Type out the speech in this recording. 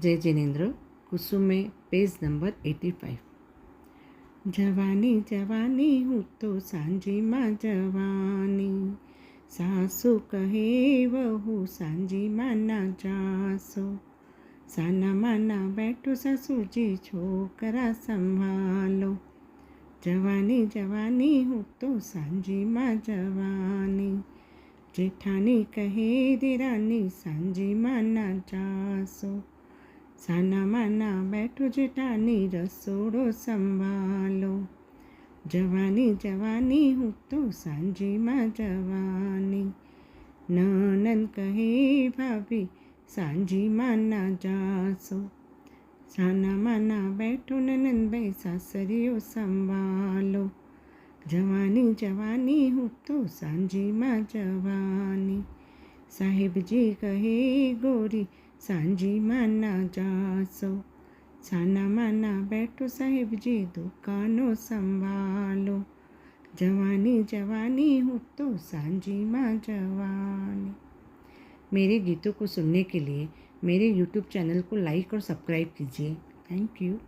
जय जिनेन्द्र। कुसुम में page number 85। जवानी जवानी हूँ तो सांझी माँ जवानी, सासू कहे वहू सांझी माँ ना जासो, साना माना बैठो सासू जी छोकरा संभालो। जवानी जवानी हूँ तो सांझी माँ जवानी, जेठानी कहे देरानी सांझी माँ ना जासो, साना माना बैठो जेठानी रसोड़ो संभालो। जवानी जवानी हूँ तो सांझी माँ जवानी, ननन कहे भाभी सांझी माँ ना जासो, साना माना बैठो ननन भाई सासरियो संभालो। जवानी जवानी हूँ तो सांझी माँ जवानी, साहिब जी कहे गोरी सांझी माँ ना जासो, साना माना बैठो साहिब जी दुकानों संभालो। जवानी जवानी हूँ तो सांझी माँ जवानी। मेरे गीतों को सुनने के लिए मेरे YouTube चैनल को लाइक और सब्सक्राइब कीजिए। Thank you.